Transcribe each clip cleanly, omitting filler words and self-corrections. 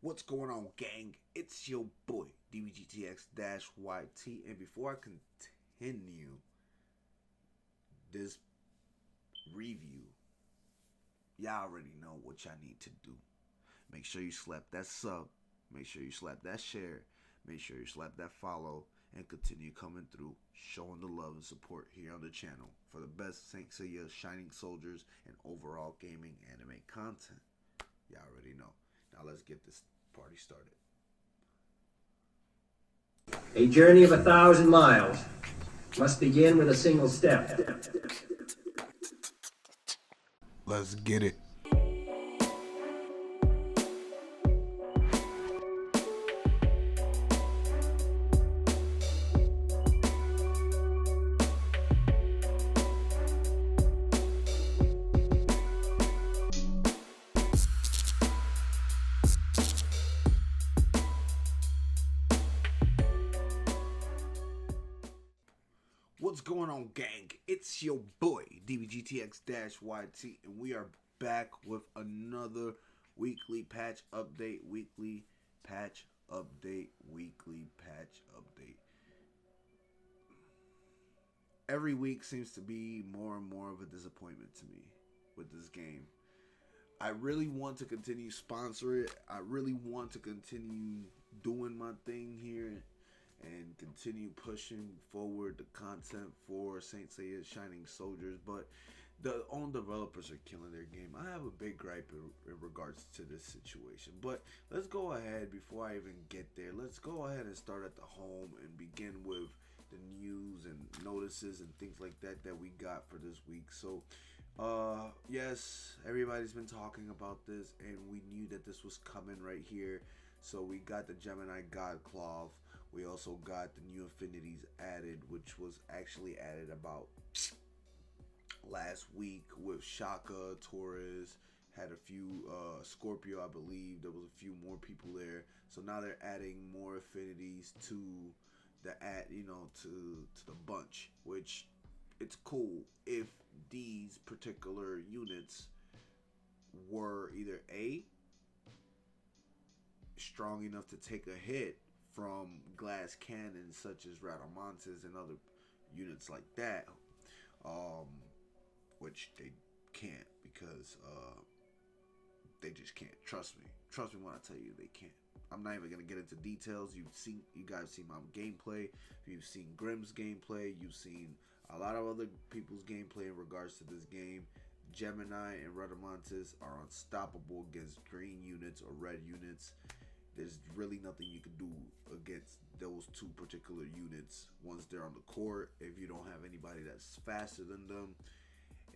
What's going on, gang? It's your boy, DBGTX-YT. And before I continue this review, y'all already know what y'all need to do. Make sure you slap that sub, make sure you slap that share, make sure you slap that follow, and continue coming through, showing the love and support here on the channel for the best Saint Seiya, Shining Soldiers, and overall gaming anime content. Y'all already know. Now let's get this party started. A journey of 1,000 miles must begin with a single step. Let's get it. What's going on, gang? It's your boy, DBGTX-YT, and we are back with another weekly patch update, Every week seems to be more and more of a disappointment to me with this game. I really want to continue sponsor it. I really want to continue doing my thing here and continue pushing forward the content for Saint Seiya Shining Soldiers, but the own developers are killing their game. I have a big gripe in regards to this situation, but let's go ahead. Before I even get there, let's go ahead and start at the home and begin with the news and notices and things like that we got for this week. So yes, everybody's been talking about this, and we knew that this was coming right here. So we got the Gemini God Cloth. We also got the new affinities added, which was actually added about last week with Shaka, Taurus, had a few, Scorpio, I believe. There was a few more people there. So now they're adding more affinities to the to the bunch, which it's cool if these particular units were either A, strong enough to take a hit from glass cannons such as Radamantes and other units like that, which they can't because they just can't. Trust me when I tell you they can't. I'm not even gonna get into details. You guys see my gameplay. You've seen Grimm's gameplay. You've seen a lot of other people's gameplay in regards to this game. Gemini and Radamantes are unstoppable against green units or red units. There's really nothing you can do against those two particular units once they're on the court. If you don't have anybody that's faster than them,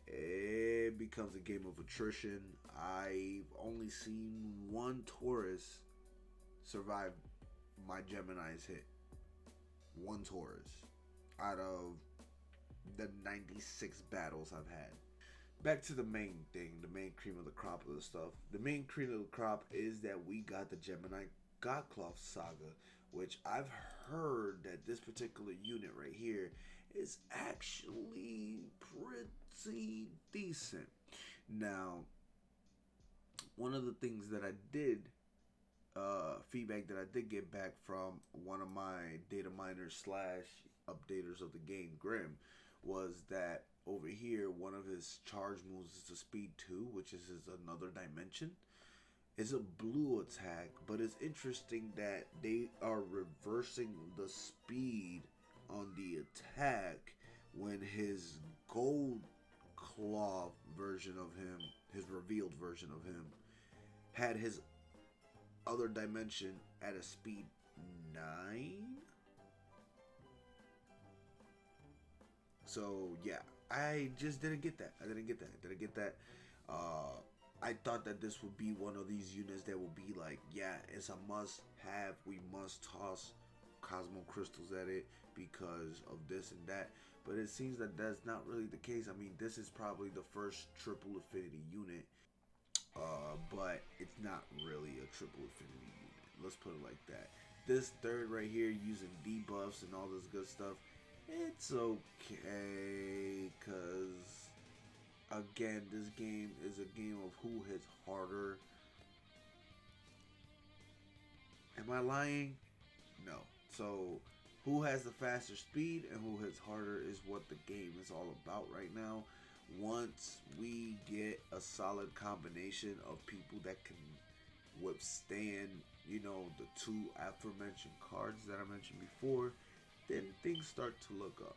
it becomes a game of attrition. I've only seen one Taurus survive my Gemini's hit. One Taurus out of the 96 battles I've had. Back to the main thing, the main cream of the crop of the stuff. The main cream of the crop is that we got the Gemini Godcloth saga, which I've heard that this particular unit right here is actually pretty decent. Now, one of the things that I did, feedback that I did get back from one of my data miners / updaters of the game, Grim, was that over here, one of his charge moves is the speed 2, which is another dimension. It's a blue attack, but it's interesting that they are reversing the speed on the attack when his gold cloth version of him, his revealed version of him, had his other dimension at a speed 9. So yeah, I just didn't get that. I didn't get that. I thought that this would be one of these units that will be like, yeah, it's a must have. We must toss Cosmo Crystals at it because of this and that. But it seems that that's not really the case. I mean, this is probably the first triple affinity unit, but it's not really a triple affinity unit. Let's put it like that. This third right here using debuffs and all this good stuff, it's okay, because again, this game is a game of who hits harder. Am I lying? No. So, who has the faster speed and who hits harder is what the game is all about right now. Once we get a solid combination of people that can withstand, the two aforementioned cards that I mentioned before, then things start to look up.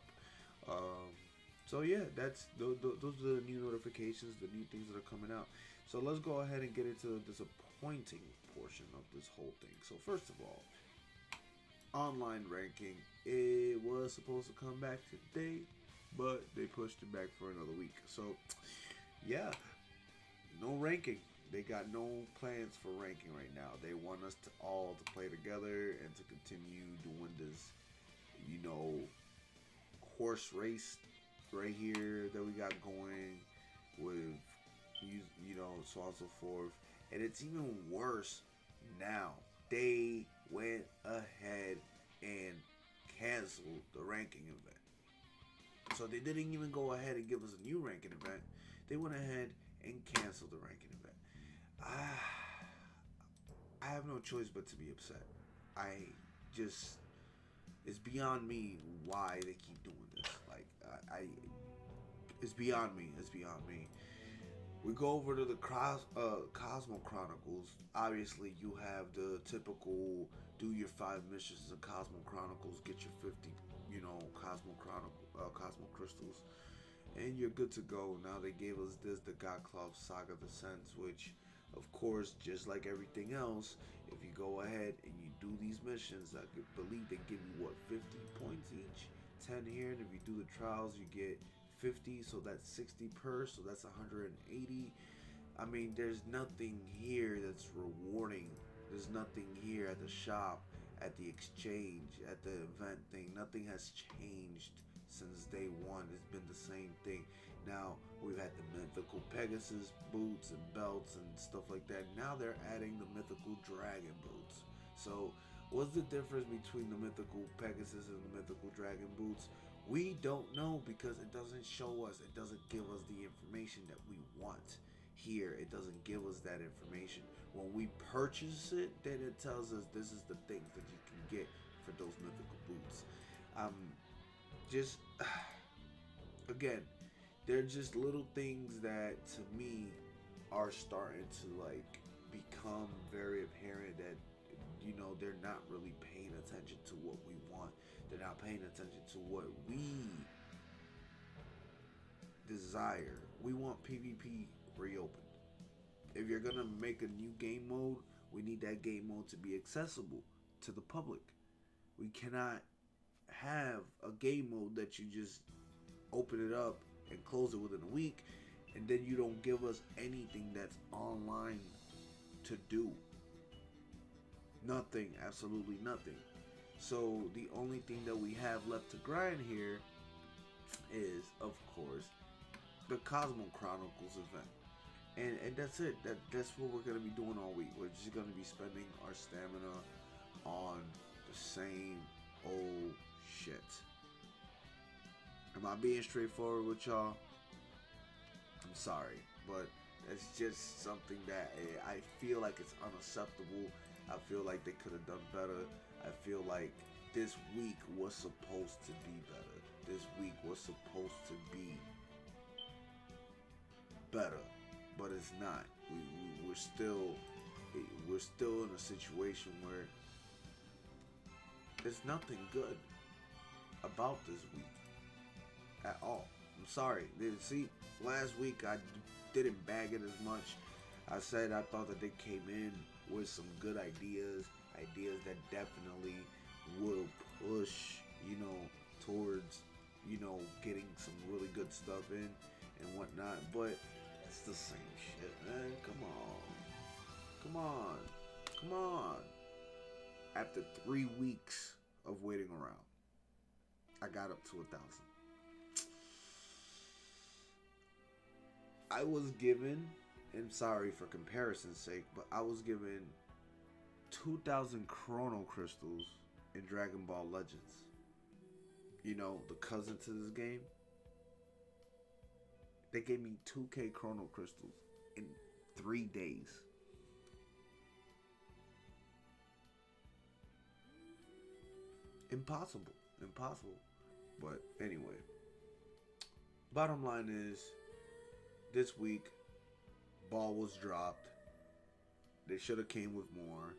So yeah, that's those are the new notifications, the new things that are coming out. So let's go ahead and get into the disappointing portion of this whole thing. So first of all, online ranking. It was supposed to come back today, but they pushed it back for another week. So yeah, no ranking. They got no plans for ranking right now. They want us to all to play together and to continue doing this, horse race right here that we got going with, so on and so forth. And it's even worse now. They went ahead and canceled the ranking event. So they didn't even go ahead and give us a new ranking event. They went ahead and canceled the ranking event. I have no choice but to be upset. It's beyond me why they keep doing this. Like, it's beyond me. It's beyond me. We go over to the Cosmo Chronicles. Obviously, you have the typical do your 5 missions in Cosmo Chronicles, get your 50, Cosmo Crystals, and you're good to go. Now they gave us the Godclaw Saga Descents, which, of course, just like everything else, if you go ahead and you do these missions, I believe they give you 50 points each, 10 here, and if you do the trials, you get 50, so that's 60 per, so that's 180. I mean, there's nothing here that's rewarding. There's nothing here at the shop, at the exchange, at the event thing. Nothing has changed since day one. It's been the same thing. Now, we've had the mythical Pegasus boots and belts and stuff like that. Now they're adding the mythical dragon boots. So, what's the difference between the mythical Pegasus and the mythical dragon boots? We don't know because it doesn't show us. It doesn't give us the information that we want. Here, it doesn't give us that information. When we purchase it, then it tells us this is the things that you can get for those mythical boots. Again, they're just little things that to me are starting to become very apparent that they're not really paying attention to what we want. They're not paying attention to what we desire. We want PvP reopened. If you're gonna make a new game mode, we need that game mode to be accessible to the public. We cannot have a game mode that you just open it up and close it within a week, and then you don't give us anything that's online to do. Nothing, absolutely nothing. So the only thing that we have left to grind here is, of course, the Cosmo Chronicles event. And that's it. That's what we're going to be doing all week. We're just going to be spending our stamina on the same old shit. Am I being straightforward with y'all? I'm sorry, but it's just something that I feel like it's unacceptable. I feel like they could have done better. I feel like this week was supposed to be better. This week was supposed to be better, but it's not. We're still in a situation where there's nothing good about this week at all. I'm sorry. See, last week I didn't bag it as much. I said I thought that they came in with some good ideas that definitely will push, towards, getting some really good stuff in and whatnot. But it's the same shit, man. Come on. After 3 weeks of waiting around, I got up to 1,000. I was given, and sorry for comparison's sake, but I was given 2,000 Chrono Crystals in Dragon Ball Legends. The cousin to this game. They gave me 2K Chrono Crystals in 3 days. Impossible. Impossible. But anyway, bottom line is, this week, ball was dropped. They should have came with more.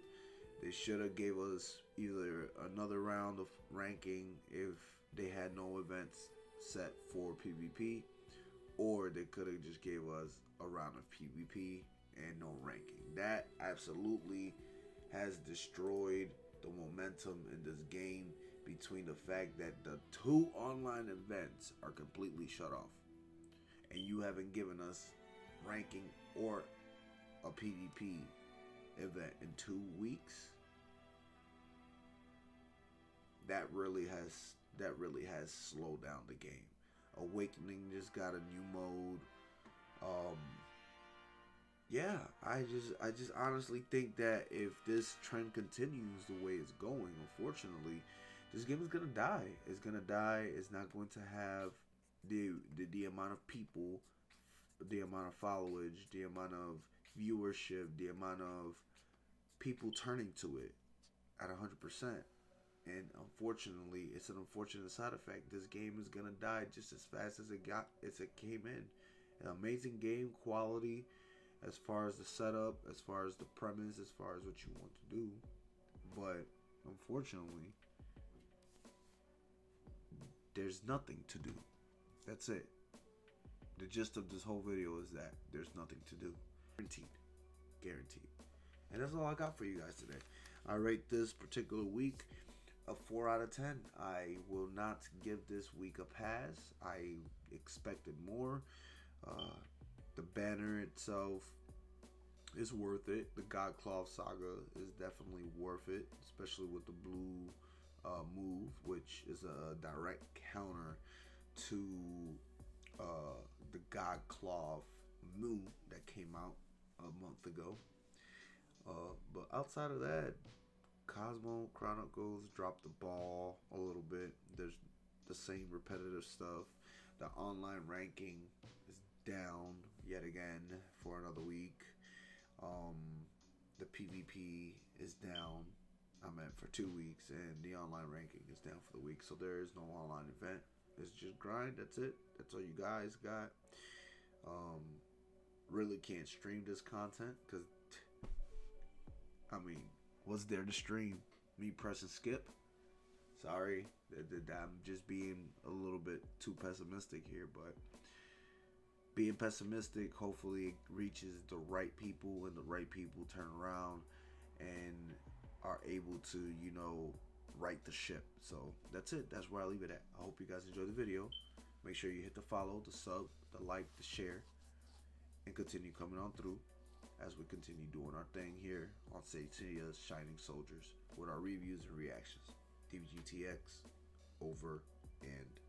They should have gave us either another round of ranking if they had no events set for PvP, or they could have just gave us a round of PvP and no ranking. That absolutely has destroyed the momentum in this game, between the fact that the 2 online events are completely shut off, and you haven't given us ranking or a PvP event in 2 weeks. That really has slowed down the game. Awakening just got a new mode. Yeah, I just honestly think that if this trend continues the way it's going, unfortunately, this game is gonna die. It's gonna die. It's not going to have the amount of people, the amount of followage, the amount of viewership, the amount of people turning to it at 100%. And unfortunately, it's an unfortunate side effect. This game is gonna die just as fast as it came in. An amazing game quality, as far as the setup, as far as the premise, as far as what you want to do. But unfortunately, there's nothing to do. That's it. The gist of this whole video is that there's nothing to do. Guaranteed. And that's all I got for you guys today. I rate this particular week a 4 out of 10. I will not give this week a pass. I expected more. The banner itself is worth it. The Godclaw Saga is definitely worth it, especially with the blue move, which is a direct counter to the Godclaw move that came out a month ago. But outside of that, Cosmo Chronicles dropped the ball a little bit. There's the same repetitive stuff. The online ranking is down yet again for another week. The PvP is down, for 2 weeks, and the online ranking is down for the week. So there is no online event. It's just grind. That's it. That's all you guys got. Really can't stream this content because, what's there to stream? Me pressing skip? Sorry, I'm just being a little bit too pessimistic here, but being pessimistic, hopefully it reaches the right people, and the right people turn around and are able to, right the ship. So that's it. That's where I leave it at. I hope you guys enjoyed the video. Make sure you hit the follow, the sub, the like, the share, and continue coming on through as we continue doing our thing here on Saint Seiya's Shining Soldiers with our reviews and reactions. DVGTX over and